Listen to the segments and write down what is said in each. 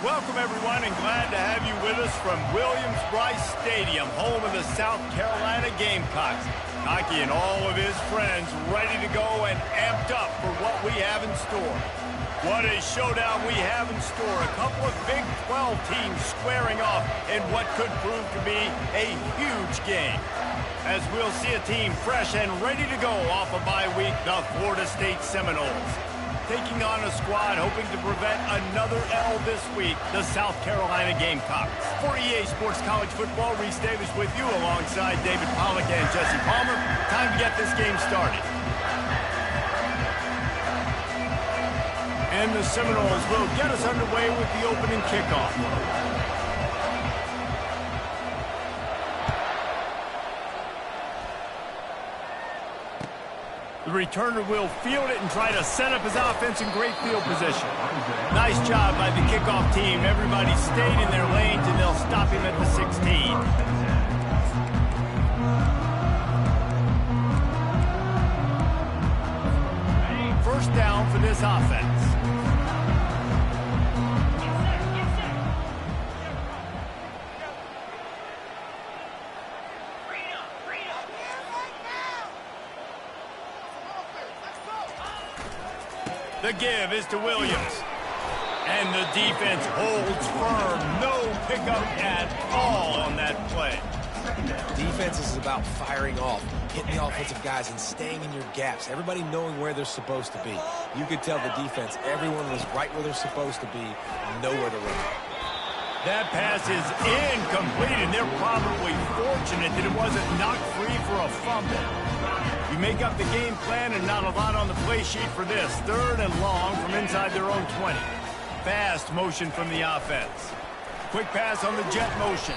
Welcome, everyone, and glad to have you with us from Williams-Brice Stadium, home of the South Carolina Gamecocks. Cocky and all of his friends ready to go and amped up for what we have in store. What a showdown we have in store. A couple of Big 12 teams squaring off in what could prove to be a huge game. As we'll see a team fresh and ready to go off a bye week, the Florida State Seminoles. Taking on a squad hoping to prevent another L this week, the South Carolina Gamecocks. For EA Sports College Football, Reese Davis with you alongside David Pollack and Jesse Palmer. Time to get this game started. And the Seminoles will get us underway with the opening kickoff. The returner will field it and try to set up his offense in great field position. Nice job by the kickoff team. Everybody stayed in their lanes, and they'll stop him at the 16. First down for this offense. The give is to Williams. And the defense holds firm. No pickup at all on that play. Defense is about firing off, hitting the offensive guys, and staying in your gaps. Everybody knowing where they're supposed to be. You could tell the defense, everyone was right where they're supposed to be, nowhere to run. That pass is incomplete, and they're probably fortunate that it wasn't knocked free for a fumble. You make up the game plan and not a lot on the play sheet for this. 3rd and long from inside their own 20. Fast motion from the offense. Quick pass on the jet motion.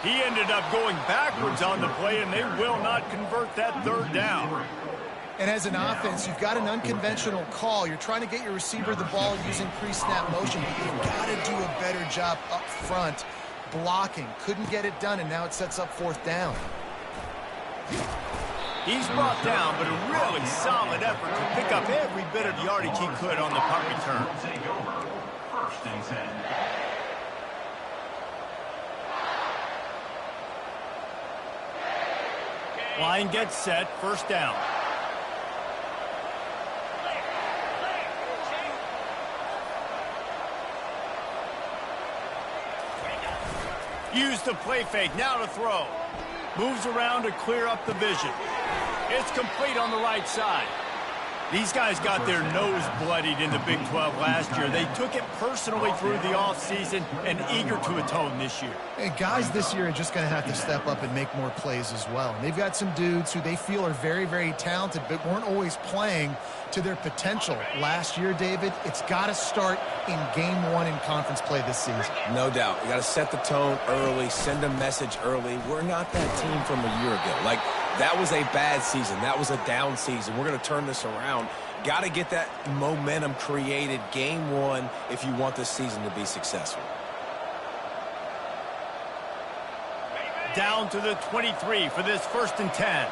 He ended up going backwards on the play, and they will not convert that 3rd down. And as an offense, you've got an unconventional call. You're trying to get your receiver the ball using pre-snap motion, but you've got to do a better job up front blocking. Couldn't get it done, and now it sets up 4th down. He's brought down, but a really solid effort to pick up every bit of yardage he could on the punt return. Take over. 1st and 10. Line gets set, 1st down. Use the play fake, now to throw. Moves around to clear up the vision. It's complete on the right side. These guys got their nose bloodied in the Big 12 last year. They took it personally through the offseason and eager to atone this year. And guys this year are just going to have to step up and make more plays as well. And they've got some dudes who they feel are very, very talented but weren't always playing to their potential. Last year, David, it's got to start in game 1 in conference play this season. No doubt. You got to set the tone early, send a message early. We're not that team from a year ago. Like, that was a bad season. That was a down season. We're going to turn this around. Got to get that momentum created game 1 if you want this season to be successful. Down to the 23 for this 1st and 10.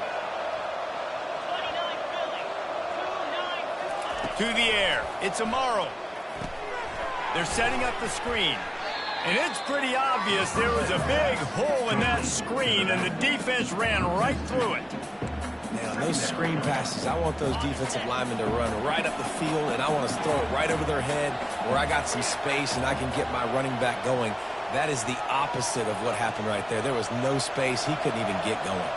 To the air. It's Amaro. They're setting up the screen. And it's pretty obvious there was a big hole in that screen, and the defense ran right through it. Now, those screen passes, I want those defensive linemen to run right up the field, and I want to throw it right over their head where I got some space and I can get my running back going. That is the opposite of what happened right there. There was no space. He couldn't even get going.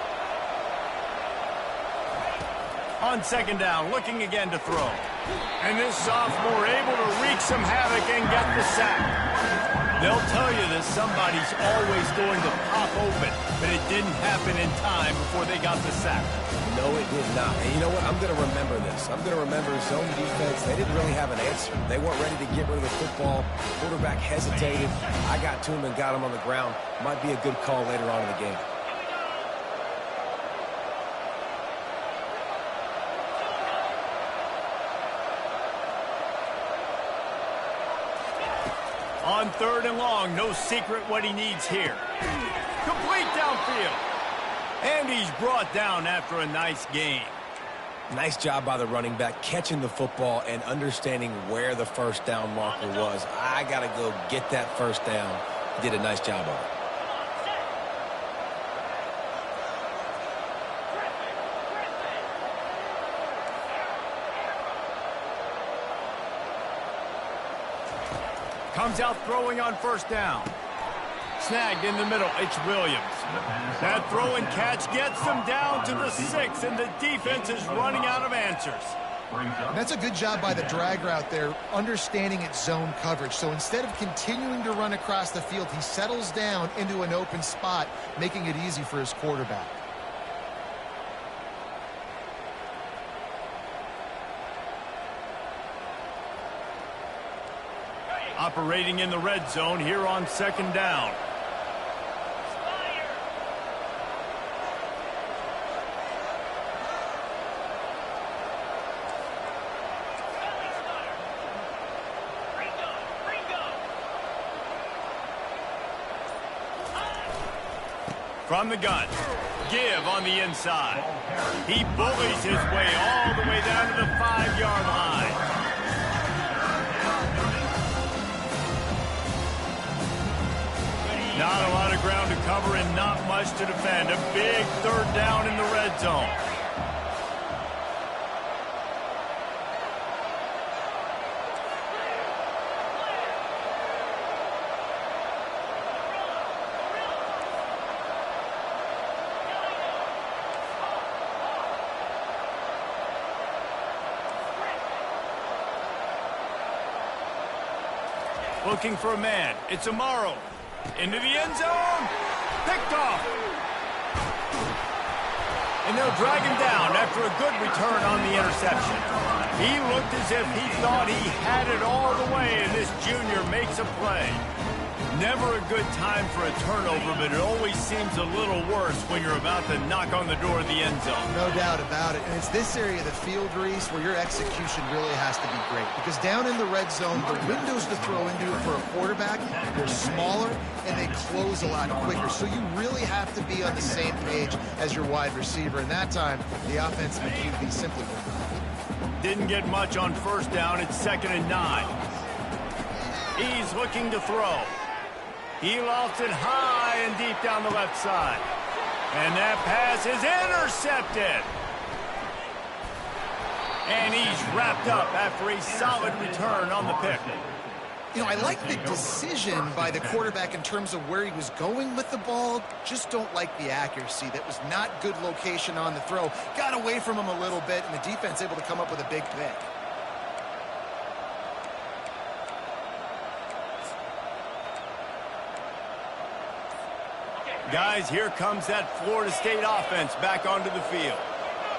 On 2nd down, looking again to throw. And this sophomore able to wreak some havoc and get the sack. They'll tell you that somebody's always going to pop open, but it didn't happen in time before they got the sack. No, it did not. And you know what? I'm going to remember this. I'm going to remember zone defense. They didn't really have an answer. They weren't ready to get rid of the football. Quarterback hesitated. I got to him and got him on the ground. Might be a good call later on in the game. On 3rd and long, no secret what he needs here. Complete downfield. And he's brought down after a nice gain. Nice job by the running back, catching the football and understanding where the first down marker was. I got to go get that first down. He did a nice job of it. Comes out throwing on first down. Snagged in the middle. It's Williams. That throw and catch gets them down to the 6, and the defense is running out of answers. And that's a good job by the drag route there, understanding its zone coverage. So instead of continuing to run across the field, he settles down into an open spot, making it easy for his quarterback. Operating in the red zone here on second down. From the gun, give on the inside. He bullies his way all the way down to the 5-yard line. Not a lot of ground to cover and not much to defend. A big third down in the red zone. Looking for a man. It's Amaro. Into the end zone. Picked off. And they'll drag him down after a good return on the interception. He looked as if he thought he had it all the way, and this junior makes a play. Never a good time for a turnover, but it always seems a little worse when you're about to knock on the door of the end zone. No doubt about it. And it's this area of the field, Reese, where your execution really has to be great. Because down in the red zone, the windows to throw into for a quarterback, they're smaller and they close a lot quicker. So you really have to be on the same page as your wide receiver. And that time, the offensive QB simply won't. Didn't get much on first down. It's 2nd and 9. He's looking to throw. He lofts it high and deep down the left side. And that pass is intercepted. And he's wrapped up after a solid return on the pick. You know, I like the decision by the quarterback in terms of where he was going with the ball. Just don't like the accuracy. That was not good location on the throw. Got away from him a little bit, and the defense able to come up with a big pick. Guys, here comes that Florida State offense back onto the field.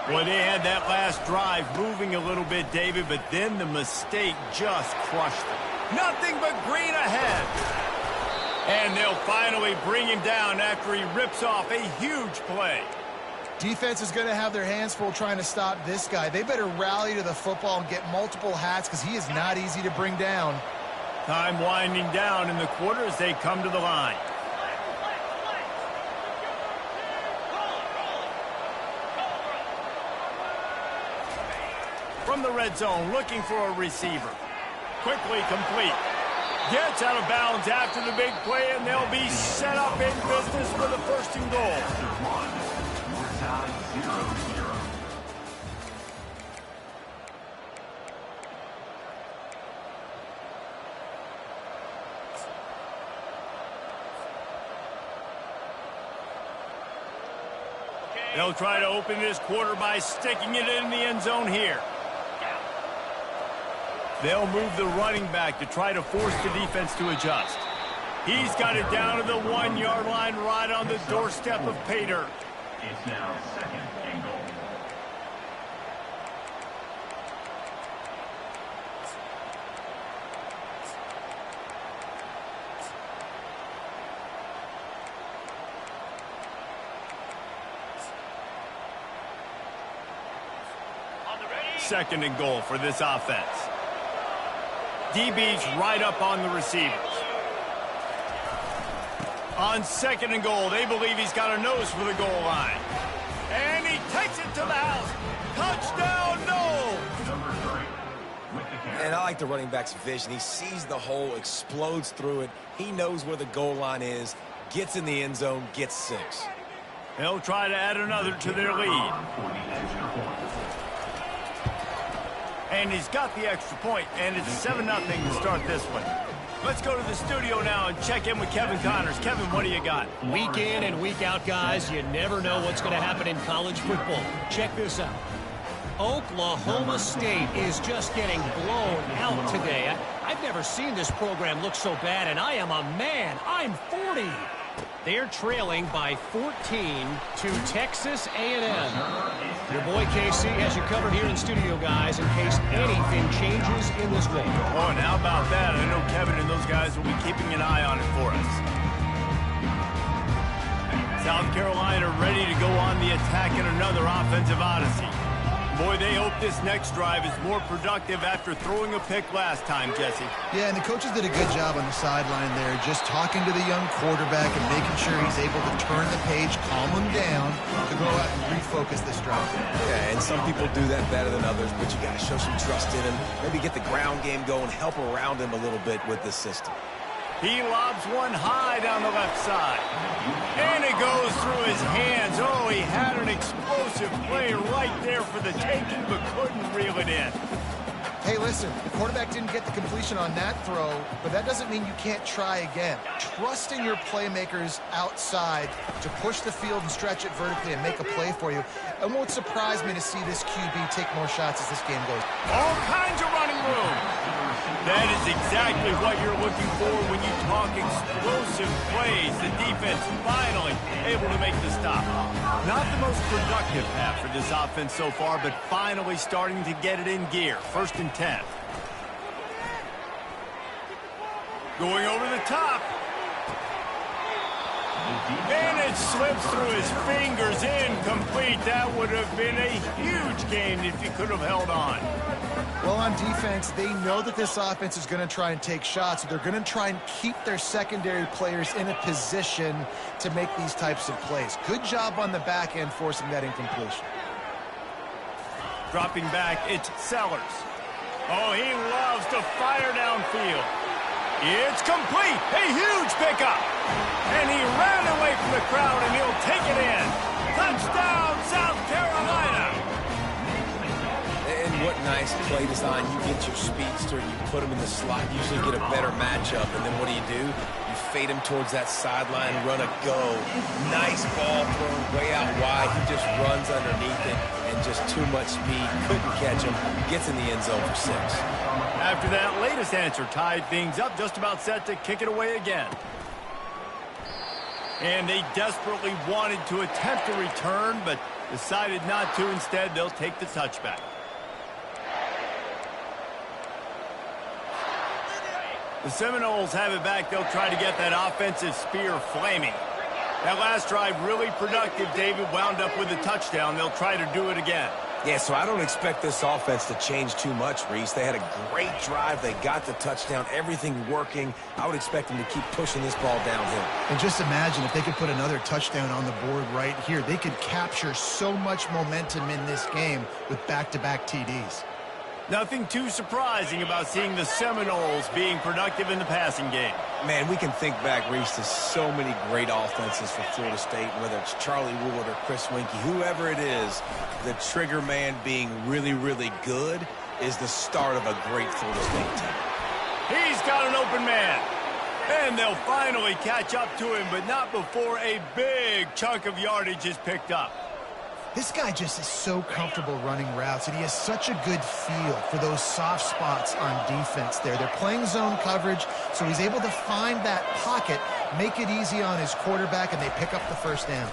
Boy, they had that last drive moving a little bit, David, but then the mistake just crushed them. Nothing but green ahead. And they'll finally bring him down after he rips off a huge play. Defense is going to have their hands full trying to stop this guy. They better rally to the football and get multiple hats because he is not easy to bring down. Time winding down in the quarter as they come to the line. From the red zone, looking for a receiver. Quickly complete. Gets out of bounds after the big play, and they'll be set up in business for the 1st and goal. They'll try to open this quarter by sticking it in the end zone here. They'll move the running back to try to force the defense to adjust. He's got it down to the 1-yard line right on the doorstep of pay dirt. It's now 2nd and goal. Second and goal for this offense. DB's right up on the receivers. On 2nd and goal, they believe he's got a nose for the goal line. And he takes it to the house. Touchdown! like the running back's vision. He sees the hole, explodes through it. He knows where the goal line is, gets in the end zone, gets 6. They'll try to add another to their lead. And he's got the extra point, and it's 7-0 to start this one. Let's go to the studio now and check in with Kevin Connors. Kevin, what do you got? Week in and week out, guys, you never know what's going to happen in college football. Check this out. Oklahoma State is just getting blown out today. I've never seen this program look so bad, and I am a man. I'm 40. They're trailing by 14 to Texas A&M. Your boy KC has you covered here in studio, guys, in case anything changes in this game. Oh, and how about that? I know Kevin and those guys will be keeping an eye on it for us. South Carolina ready to go on the attack in another offensive odyssey. Boy, they hope this next drive is more productive after throwing a pick last time, Jesse. Yeah, and the coaches did a good job on the sideline there, just talking to the young quarterback and making sure he's able to turn the page, calm him down, to go out and refocus this drive. Yeah, and some people do that better than others, but you got to show some trust in him, maybe get the ground game going, help around him a little bit with this system. He lobs one high down the left side. And it goes through his hands. Oh, he had an explosive play right there for the taking, but couldn't reel it in. Hey, listen, the quarterback didn't get the completion on that throw, but that doesn't mean you can't try again. Trust in your playmakers outside to push the field and stretch it vertically and make a play for you. It won't surprise me to see this QB take more shots as this game goes. All kinds of running room. That is exactly what you're looking for when you talk explosive plays. The defense finally able to make the stop. Not the most productive half for this offense so far, but finally starting to get it in gear. 1st and 10. Going over the top. And it slips through his fingers, incomplete. That would have been a huge gain if he could have held on. Well, on defense, they know that this offense is going to try and take shots. So they're going to try and keep their secondary players in a position to make these types of plays. Good job on the back end forcing that incompletion. Dropping back, it's Sellers. Oh, he loves to fire downfield. It's complete. A huge pickup. And he ran away from the crowd, and he'll take it in. Touchdown, South Carolina. And what nice play design. You get your speedster, you put him in the slot, usually get a better matchup. And then what do? You fade him towards that sideline, run a go. Nice ball thrown way out wide. He just runs underneath it, and just too much speed. Couldn't catch him. Gets in the end zone for 6. After that latest answer tied things up, just about set to kick it away again. And they desperately wanted to attempt a return, but decided not to. Instead, they'll take the touchback. The Seminoles have it back. They'll try to get that offensive spear flaming. That last drive really productive. David wound up with a touchdown. They'll try to do it again. Yeah, so I don't expect this offense to change too much, Reese. They had a great drive. They got the touchdown. Everything working. I would expect them to keep pushing this ball downhill. And just imagine if they could put another touchdown on the board right here. They could capture so much momentum in this game with back-to-back TDs. Nothing too surprising about seeing the Seminoles being productive in the passing game. Man, we can think back, Reese, to so many great offenses for Florida State, whether it's Charlie Wood or Chris Winkie, whoever it is, the trigger man being really, really good is the start of a great Florida State team. He's got an open man. And they'll finally catch up to him, but not before a big chunk of yardage is picked up. This guy just is so comfortable running routes, and he has such a good feel for those soft spots on defense there. They're playing zone coverage, so he's able to find that pocket, make it easy on his quarterback, and they pick up the 1st down.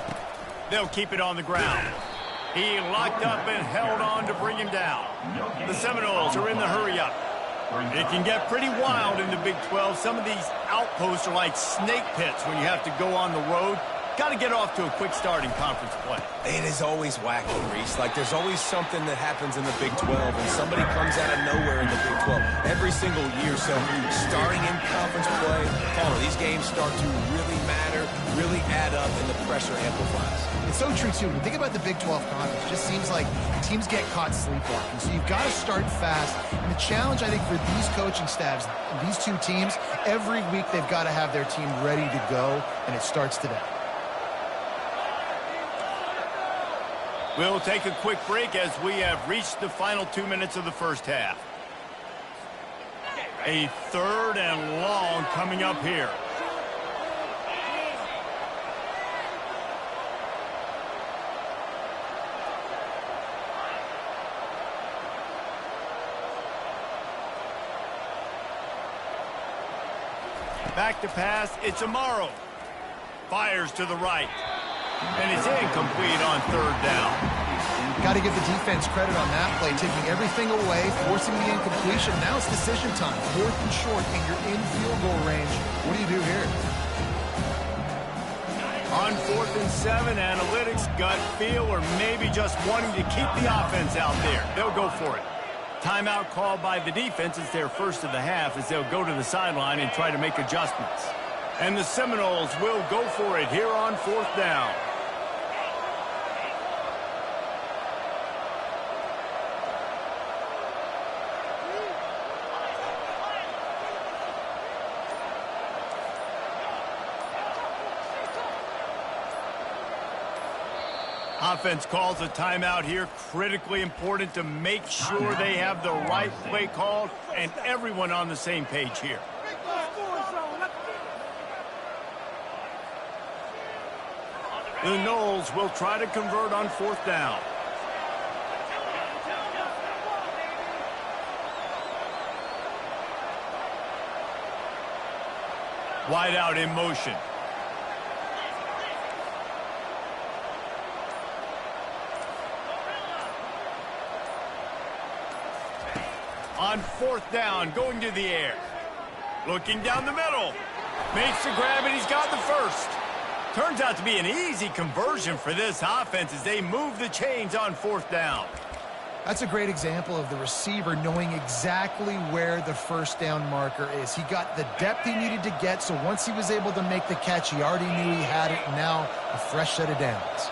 They'll keep it on the ground. He locked up and held on to bring him down. The Seminoles are in the hurry-up. It can get pretty wild in the Big 12. Some of these outposts are like snake pits when you have to go on the road. Got to get off to a quick start in conference play. It is always wacky, Reese. Like, there's always something that happens in the Big 12, and somebody comes out of nowhere in the Big 12 every single year. So, starting in conference play, these games start to really matter really add up and the pressure amplifies. It's so true, too. When you think about the Big 12 Conference, it just seems like teams get caught sleepwalking. So you've got to start fast. And the challenge, I think, for these coaching staffs, these two teams, every week they've got to have their team ready to go, and it starts today. We'll take a quick break as we have reached the final 2 minutes of the first half. A 3rd and long coming up here. Back to pass, it's Amaro. Fires to the right. And it's incomplete on 3rd down. Got to give the defense credit on that play, taking everything away, forcing the incompletion. Now it's decision time. 4th and short, and you're in field goal range. What do you do here? On 4th and 7, analytics, gut feel, or maybe just wanting to keep the offense out there. They'll go for it. Timeout called by the defense. It's their first of the half as they'll go to the sideline and try to make adjustments. And the Seminoles will go for it here on 4th down. Offense calls a timeout here. Critically important to make sure they have the right play called and everyone on the same page here. The Noles will try to convert on 4th down. Wide out in motion. On 4th down, going to the air. Looking down the middle. Makes the grab, and he's got the first. Turns out to be an easy conversion for this offense as they move the chains on 4th down. That's a great example of the receiver knowing exactly where the first down marker is. He got the depth he needed to get, so once he was able to make the catch, he already knew he had it, and now a fresh set of downs.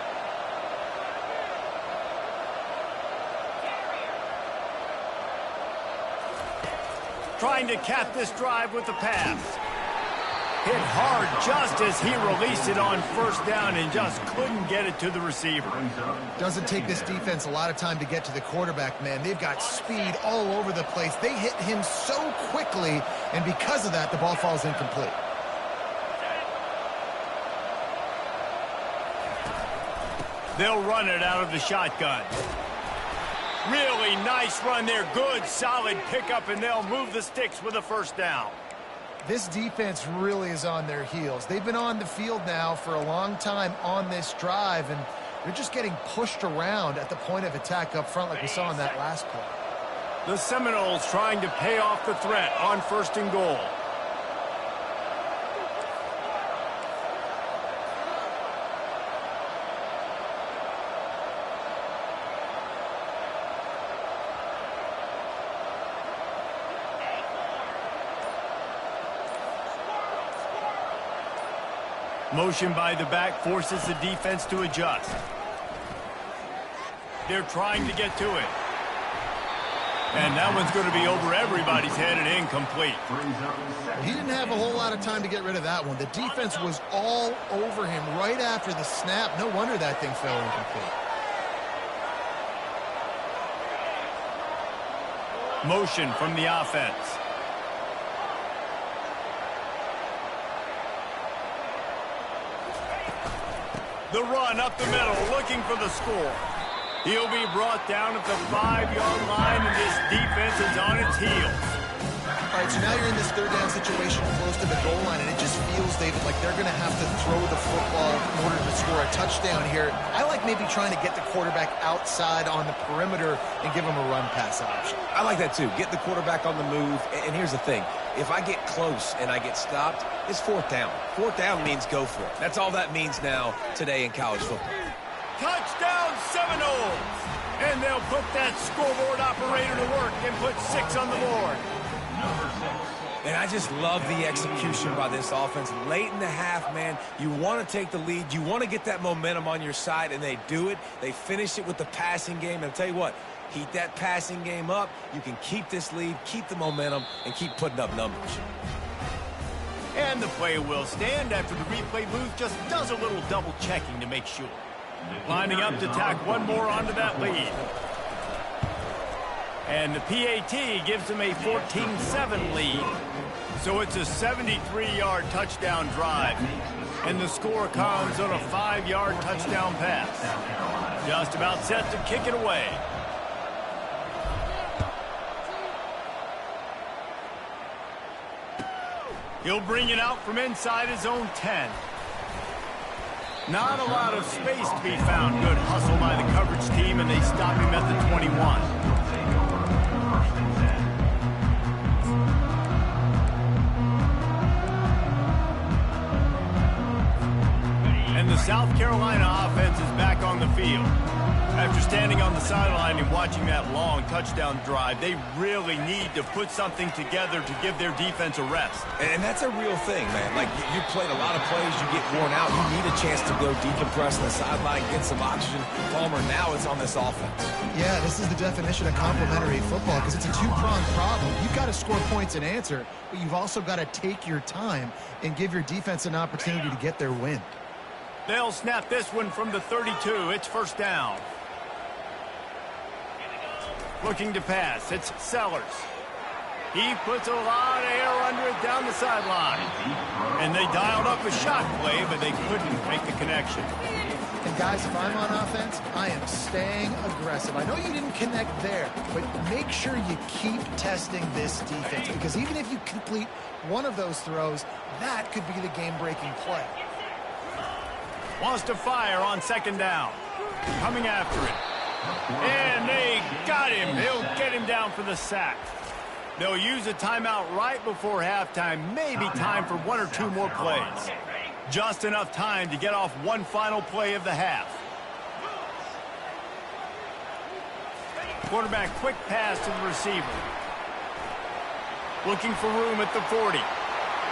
Trying to cap this drive with the pass. Hit hard just as he released it on 1st down and just couldn't get it to the receiver. Doesn't take this defense a lot of time to get to the quarterback, man. They've got speed all over the place. They hit him so quickly, and because of that, the ball falls incomplete. They'll run it out of the shotgun. Really nice run there. Good, solid pickup, and they'll move the sticks with a 1st down. This defense really is on their heels. They've been on the field now for a long time on this drive, and they're just getting pushed around at the point of attack up front like we saw in that last play. The Seminoles trying to pay off the threat on 1st and goal. Motion by the back forces the defense to adjust. They're trying to get to it. And that one's going to be over everybody's head and incomplete. He didn't have a whole lot of time to get rid of that one. The defense was all over him right after the snap. No wonder that thing fell incomplete. Motion from the offense. The run up the middle, looking for the score. He'll be brought down at the 5-yard line, and this defense is on its heels. All right, so now you're in this 3rd down situation close to the goal line, and it just feels, David, like they're going to have to throw the football in order to score a touchdown here. I like maybe trying to get the quarterback outside on the perimeter and give him a run-pass option. I like that, too. Get the quarterback on the move. And here's the thing. If I get close and I get stopped, it's 4th down. 4th down means go for it. That's all that means now today in college football. Touchdown Seminoles! And they'll put that scoreboard operator to work and put 6 on the board. And I just love the execution by this offense. Late in the half, man, you want to take the lead. You want to get that momentum on your side, and they do it. They finish it with the passing game. And I'll tell you what, heat that passing game up. You can keep this lead, keep the momentum, and keep putting up numbers. And the play will stand after the replay booth just does a little double checking to make sure. Lining up to tack one more onto that lead. And the PAT gives them a 14-7 lead. So it's a 73-yard touchdown drive. And the score comes on a 5-yard touchdown pass. Just about set to kick it away. He'll bring it out from inside his own 10. Not a lot of space to be found. Good hustle by the coverage team, and they stop him at the 21. And the South Carolina offense is back on the field. After standing on the sideline and watching that long touchdown drive, they really need to put something together to give their defense a rest. And that's a real thing, man. Like, you played a lot of plays, you get worn out. You need a chance to go decompress on the sideline, get some oxygen. Palmer, now it's on this offense. Yeah, this is the definition of complementary football because it's a two-pronged problem. You've got to score points and answer, but you've also got to take your time and give your defense an opportunity to get their win. They'll snap this one from the 32. It's first down. Looking to pass. It's Sellers. He puts a lot of air under it down the sideline. And they dialed up a shot play, but they couldn't make the connection. And guys, if I'm on offense, I am staying aggressive. I know you didn't connect there, but make sure you keep testing this defense because even if you complete one of those throws, that could be the game-breaking play. Wants to fire on second down. Coming after it. And they got him. They'll get him down for the sack. They'll use a timeout right before halftime. Maybe time for one or two more plays. Just enough time to get off one final play of the half. Quarterback quick pass to the receiver. Looking for room at the 40.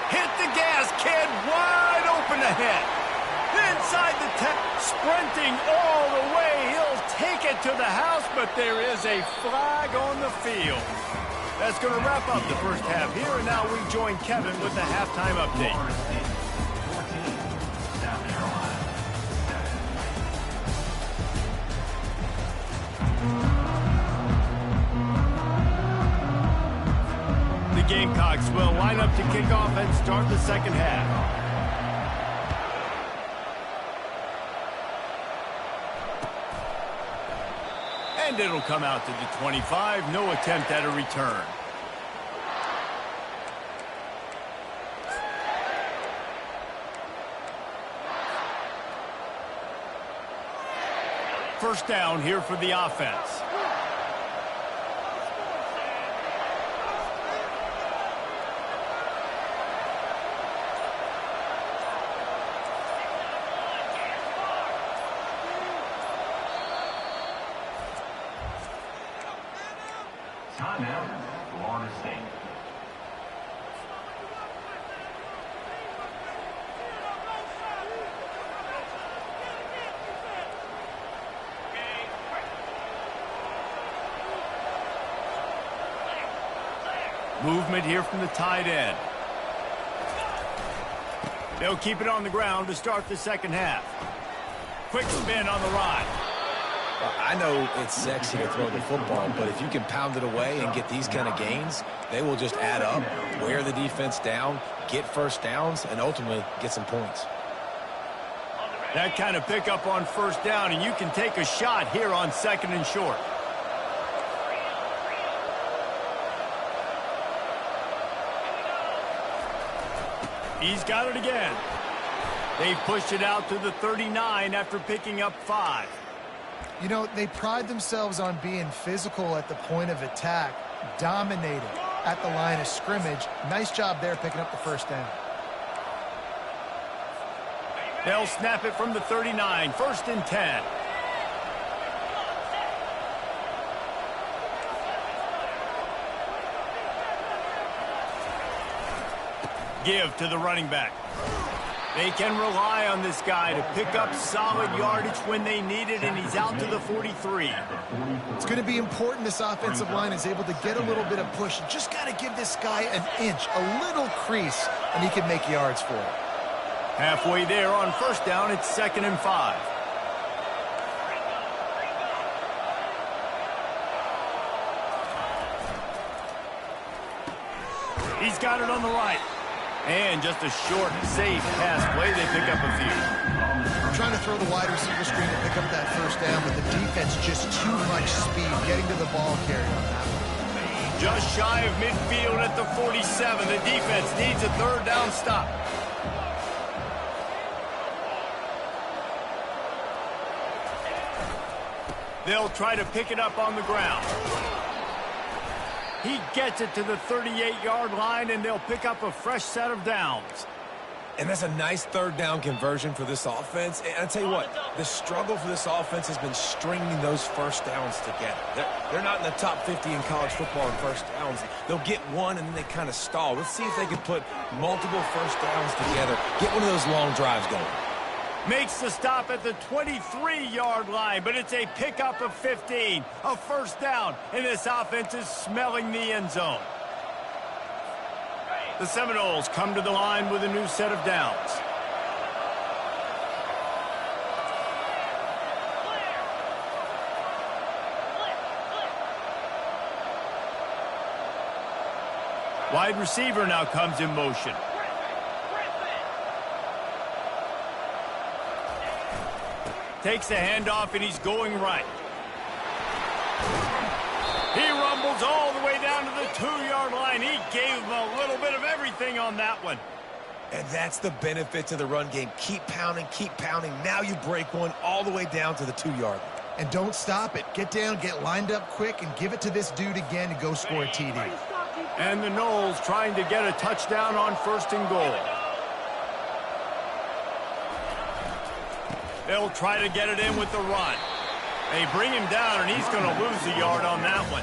Hit the gas, kid. Wide open ahead. Inside the 10, sprinting all the way. He'll take it to the house, but there is a flag on the field. That's going to wrap up the first half here, and now we join Kevin with the halftime update. The Gamecocks will line up to kick off and start the second half. And it'll come out to the 25. No attempt at a return. First down here for the offense. Timeout, Florida State. Movement here from the tight end. They'll keep it on the ground to start the second half. Quick spin on the ride. Well, I know it's sexy to throw the football, but if you can pound it away and get these kind of gains, they will just add up, wear the defense down, get first downs, and ultimately get some points. That kind of pickup on first down, and you can take a shot here on second and short. He's got it again. They've pushed it out to the 39 after picking up 5. You know, they pride themselves on being physical at the point of attack, dominating at the line of scrimmage. Nice job there picking up the first down. They'll snap it from the 39, first and 10. give to the running back. They can rely on this guy to pick up solid yardage when they need it, and he's out to the 43. It's going to be important this offensive line is able to get a little bit of push. You just got to give this guy an inch, a little crease, and he can make yards for it. Halfway there on first down, it's 2nd and 5. He's got it on the right. And just a short, safe pass play. They pick up a few. Trying to throw the wide receiver screen to pick up that first down, but the defense just too much speed getting to the ball carrier on that one. Just shy of midfield at the 47. The defense needs a 3rd down stop. They'll try to pick it up on the ground. He gets it to the 38-yard line, and they'll pick up a fresh set of downs. And that's a nice 3rd down conversion for this offense. And I tell you what, the struggle for this offense has been stringing those first downs together. They're not in the top 50 in college football in first downs. They'll get one, and then they kind of stall. Let's see if they can put multiple first downs together, get one of those long drives going. Makes the stop at the 23-yard line, but it's a pickup of 15, a first down, and this offense is smelling the end zone. The Seminoles come to the line with a new set of downs. Wide receiver now comes in motion. Takes the handoff, and he's going right. He rumbles all the way down to the 2-yard line. He gave him a little bit of everything on that one. And that's the benefit to the run game. Keep pounding, keep pounding. Now you break one all the way down to the 2-yard line. And don't stop it. Get down, get lined up quick, and give it to this dude again to go score a TD. And the Noles trying to get a touchdown on 1st and goal. They'll try to get it in with the run. They bring him down, and he's going to lose a yard on that one.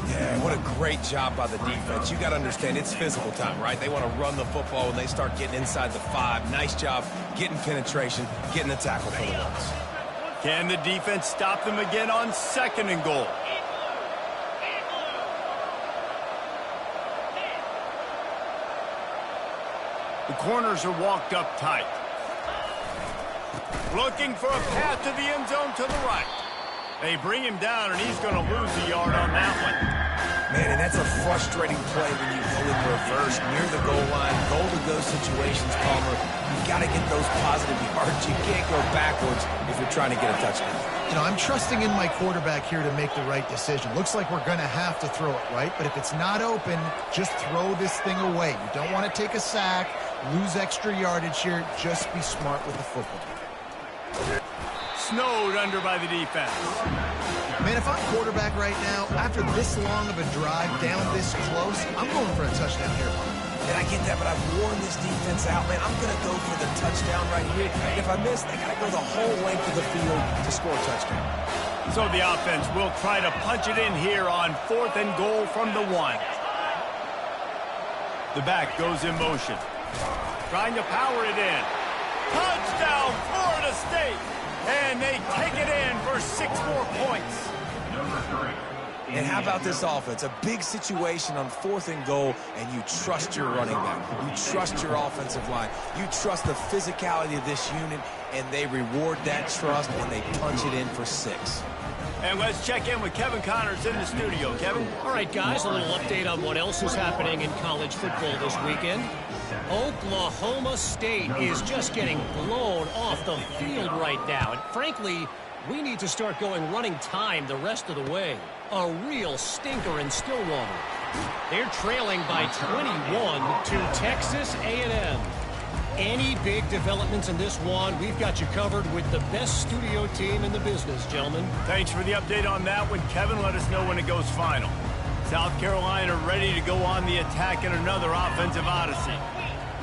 Yeah, what a great job by the defense. You got to understand, it's physical time, right? They want to run the football when they start getting inside the 5. Nice job getting penetration, getting the tackle for the ones. Can the defense stop them again on 2nd and goal? The corners are walked up tight. Looking for a path to the end zone to the right. They bring him down, and he's going to lose a yard on that one. Man, and that's a frustrating play when you go in reverse near the goal line. Goal-to-go situations, Palmer. You've got to get those positive yards. You can't go backwards if you're trying to get a touchdown. You know, I'm trusting in my quarterback here to make the right decision. Looks like we're going to have to throw it, right? But if it's not open, just throw this thing away. You don't want to take a sack, lose extra yardage here. Just be smart with the football. Snowed under by the defense. Man, if I'm quarterback right now, after this long of a drive down this close, I'm going for a touchdown here. And I get that, but I've worn this defense out, man. I'm going to go for the touchdown right here. And if I miss, they got to go the whole length of the field to score a touchdown. So the offense will try to punch it in here on 4th and goal from the 1. The back goes in motion. Trying to power it in. Touchdown, Florida State! And they take it in for 6 more points. And how about this offense? A big situation on 4th and goal, and you trust your running back. You trust your offensive line. You trust the physicality of this unit, and they reward that trust, and they punch it in for 6. And let's check in with Kevin Connors in the studio. Kevin? All right, guys, a little update on what else is happening in college football this weekend. Oklahoma State is just getting blown off the field right now. And frankly, we need to start going running time the rest of the way. A real stinker in Stillwater. They're trailing by 21 to Texas A&M. Any big developments in this one, we've got you covered with the best studio team in the business, gentlemen. Thanks for the update on that one, Kevin. Let us know when it goes final. South Carolina ready to go on the attack in another offensive odyssey.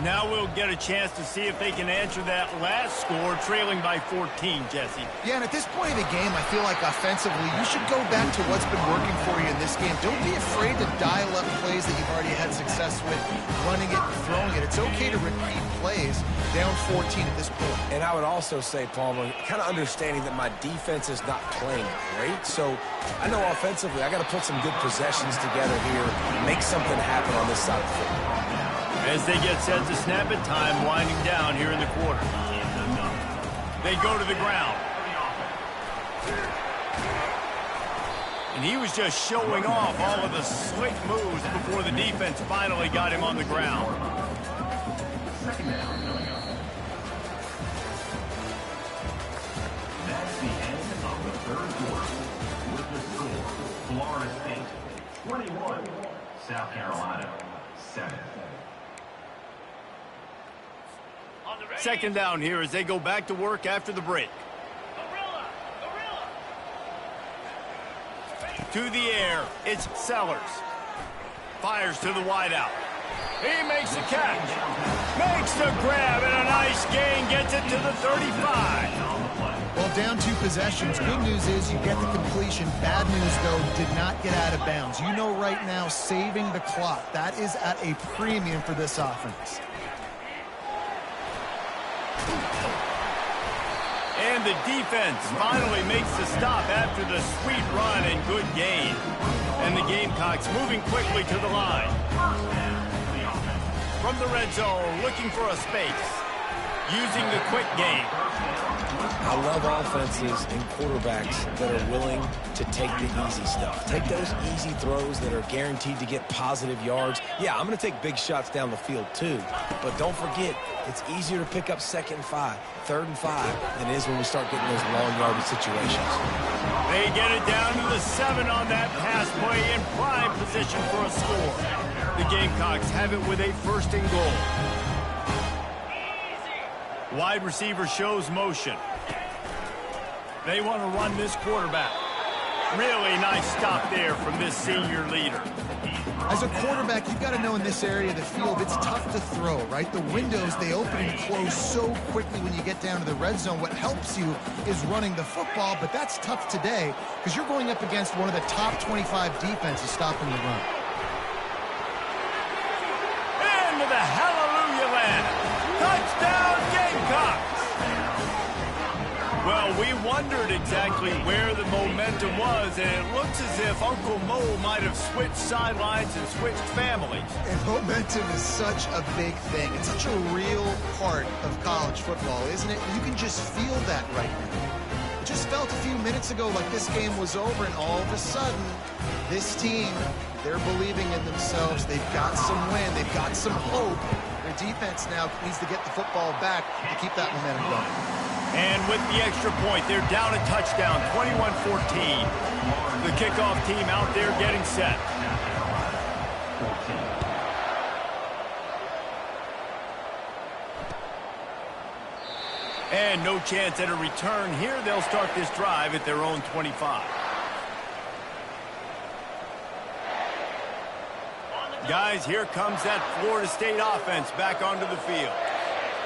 Now we'll get a chance to see if they can answer that last score, trailing by 14, Jesse. Yeah, and at this point of the game, I feel like offensively, you should go back to what's been working for you in this game. Don't be afraid to dial up plays that you've already had success with, running it and throwing it. It's okay to repeat plays down 14 at this point. And I would also say, Palmer, kind of understanding that my defense is not playing great. So I know offensively, I got to put some good possessions together here, make something happen on this side of the football. As they get set to snap it, time winding down here in the quarter. They go to the ground. And he was just showing off all of the slick moves before the defense finally got him on the ground. Second down coming up. That's the end of the third quarter. With the score, Florida State 21, South Carolina 7. Second down here as they go back to work after the break. To the air, it's Sellers. Fires to the wideout. He makes the catch. Makes the grab, and a nice gain gets it to the 35. Well, down 2 possessions. Good news is you get the completion. Bad news, though, did not get out of bounds. You know right now, saving the clock. That is at a premium for this offense. And the defense finally makes the stop after the sweet run and good gain. And the Gamecocks moving quickly to the line. From the red zone, looking for a space. Using the quick game. I love offenses and quarterbacks that are willing to take the easy stuff. Take those easy throws that are guaranteed to get positive yards. Yeah, I'm going to take big shots down the field too. But don't forget, it's easier to pick up 2nd and 5, 3rd and 5 than it is when we start getting those long yardage situations. They get it down to the 7 on that pass play in prime position for a score. The Gamecocks have it with a 1st and goal. Wide receiver shows motion. They want to run this quarterback. Really nice stop there from this senior leader. As a quarterback, you've got to know in this area of the field, it's tough to throw, right? The windows, they open and close so quickly when you get down to the red zone. What helps you is running the football, but that's tough today because you're going up against one of the top 25 defenses stopping the run. Into the hallelujah land. Touchdown Gamecocks! Well, we wondered exactly where the momentum was, and it looks as if Uncle Mo might have switched sidelines and switched families. And momentum is such a big thing. It's such a real part of college football, isn't it? You can just feel that right now. It just felt a few minutes ago like this game was over, and all of a sudden, this team, they're believing in themselves. They've got some wind. They've got some hope. Their defense now needs to get the football back to keep that momentum going. And with the extra point, they're down a touchdown, 21-14. The kickoff team out there getting set. And no chance at a return here. They'll start this drive at their own 25. Guys, here comes that Florida State offense back onto the field.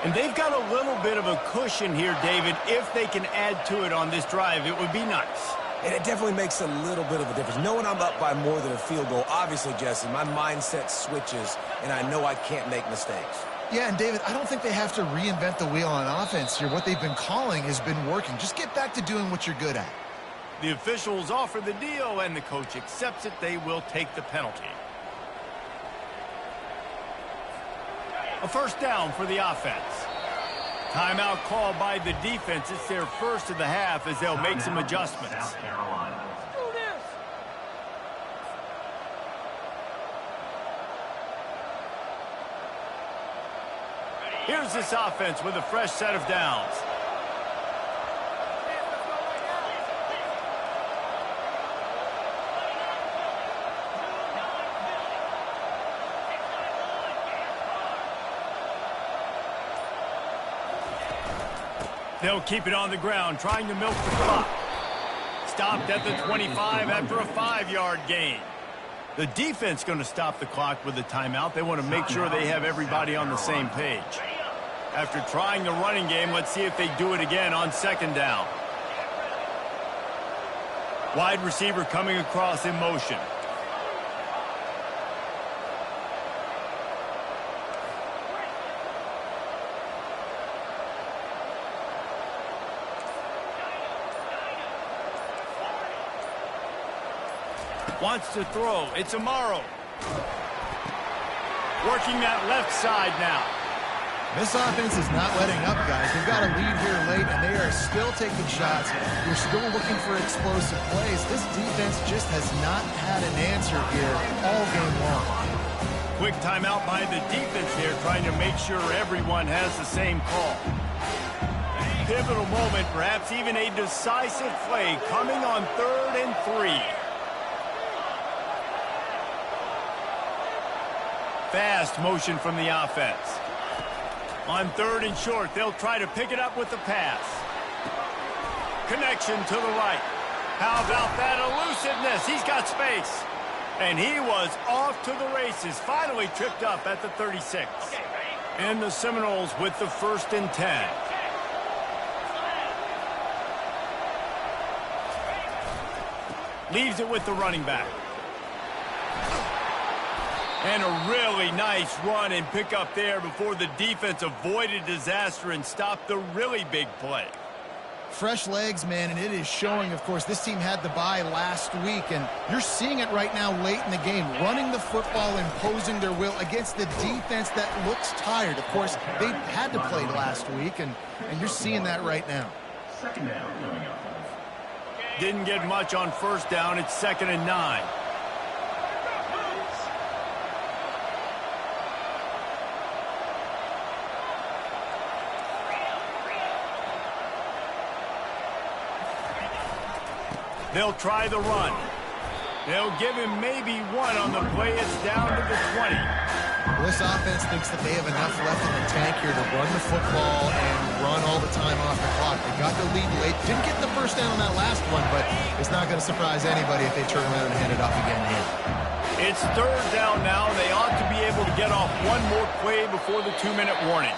And they've got a little bit of a cushion here, David. If they can add to it on this drive, it would be nice. And it definitely makes a little bit of a difference. Knowing I'm up by more than a field goal, obviously, Jesse, my mindset switches, and I know I can't make mistakes. Yeah, and David, I don't think they have to reinvent the wheel on offense here. What they've been calling has been working. Just get back to doing what you're good at. The officials offer the deal, and the coach accepts it. They will take the penalty. A 1st down for the offense. Timeout called by the defense. It's their first of the half as they'll make some adjustments. South Carolina. Here's this offense with a fresh set of downs. They'll keep it on the ground, trying to milk the clock. Stopped at the 25 after a 5-yard gain. The defense going to stop the clock with the timeout. They want to make sure they have everybody on the same page. After trying the running game, let's see if they do it again on second down. Wide receiver coming across in motion. Wants to throw. It's Amaro. Working that left side now. This offense is not letting up, guys. They've got a lead here late, and they are still taking shots. They're still looking for explosive plays. This defense just has not had an answer here all game long. Quick timeout by the defense here, trying to make sure everyone has the same call. Pivotal moment, perhaps even a decisive play coming on 3rd and 3. Fast motion from the offense. On 3rd and short, they'll try to pick it up with the pass. Connection to the right. How about that elusiveness? He's got space. And he was off to the races. Finally tripped up at the 36. And the Seminoles with the 1st and 10. Leaves it with the running back. And a really nice run and pick up there before the defense avoided disaster and stopped the really big play. Fresh legs, man, and it is showing, of course. This team had the bye last week, and you're seeing it right now late in the game. Running the football, imposing their will against the defense that looks tired. Of course, they had to play last week, and you're seeing that right now. Second down coming up. Didn't get much on 1st down. It's 2nd and 9. They'll try the run. They'll give him maybe one on the play. It's down to the 20. Well, this offense thinks that they have enough left in the tank here to run the football and run all the time off the clock. They got the lead late. Didn't get the 1st down on that last one, but it's not going to surprise anybody if they turn around and hand it off again here. It's 3rd down now. They ought to be able to get off one more play before the 2-minute warning.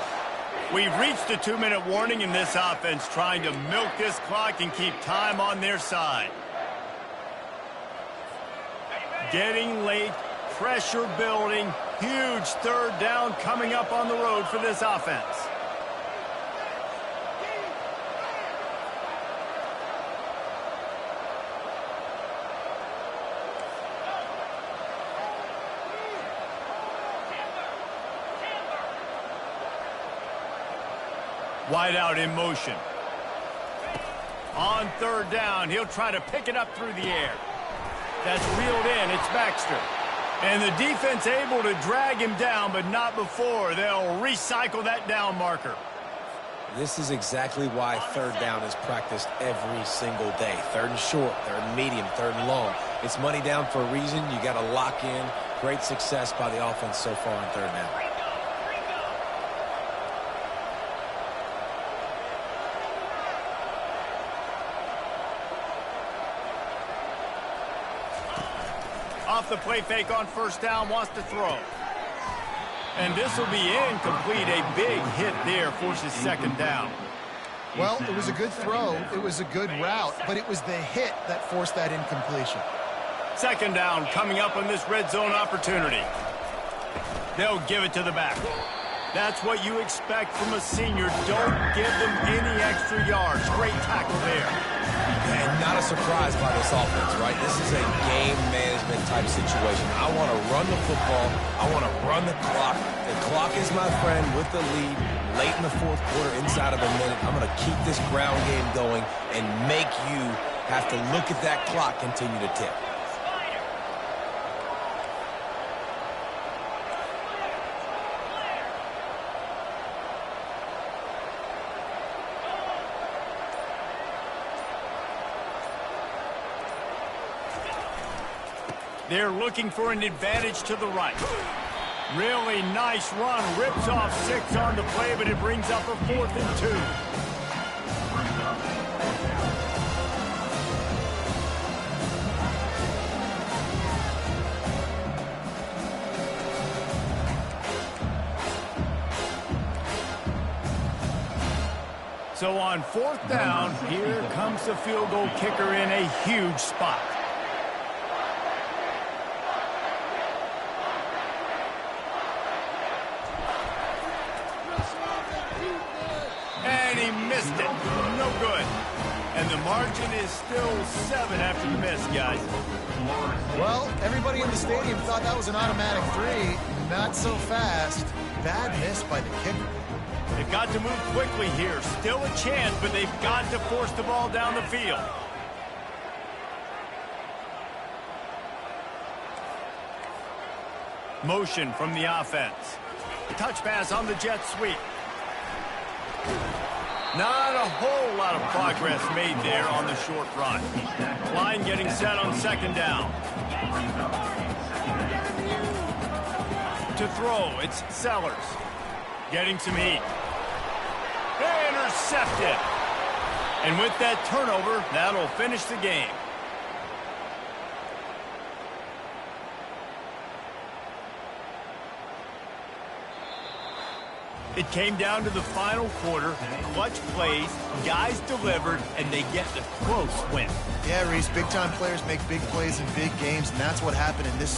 We've reached the 2-minute warning, and this offense trying to milk this clock and keep time on their side. Getting late, pressure building, huge 3rd down coming up on the road for this offense. Wide out in motion. On 3rd down, he'll try to pick it up through the air. That's reeled in. It's Baxter. And the defense able to drag him down, but not before. They'll recycle that down marker. This is exactly why 3rd down is practiced every single day. 3rd and short, 3rd and medium, 3rd and long. It's money down for a reason. You got to lock in. Great success by the offense so far on 3rd down. Off the play fake on 1st down, wants to throw. And this will be incomplete. A big hit there forces 2nd down. Well, it was a good throw. It was a good route, but it was the hit that forced that incompletion. 2nd down coming up on this red zone opportunity. They'll give it to the back. That's what you expect from a senior. Don't give them any extra yards. Great tackle there. And not a surprise by this offense, right? This is a game management type situation. I want to run the football. I want to run the clock. The clock is my friend with the lead late in the 4th quarter, inside of a minute. I'm going to keep this ground game going and make you have to look at that clock continue to tick. They're looking for an advantage to the right. Really nice run. Rips off 6 on the play, but it brings up a 4th and 2. So on 4th down, here comes the field goal kicker in a huge spot. And he missed it. No good. And the margin is still 7 after the miss, guys. Well, everybody in the stadium thought that was an automatic 3. Not so fast. Bad miss by the kicker. They've got to move quickly here. Still a chance, but they've got to force the ball down the field. Motion from the offense. Touch pass on the jet sweep. Not a whole lot of progress made there on the short run. Line getting set on 2nd down. To throw, it's Sellers. Getting some heat. Intercepted. And with that turnover, that'll finish the game. It came down to the final quarter. Clutch plays, guys delivered, and they get the close win. Yeah, Reese, big-time players make big plays in big games, and that's what happened in this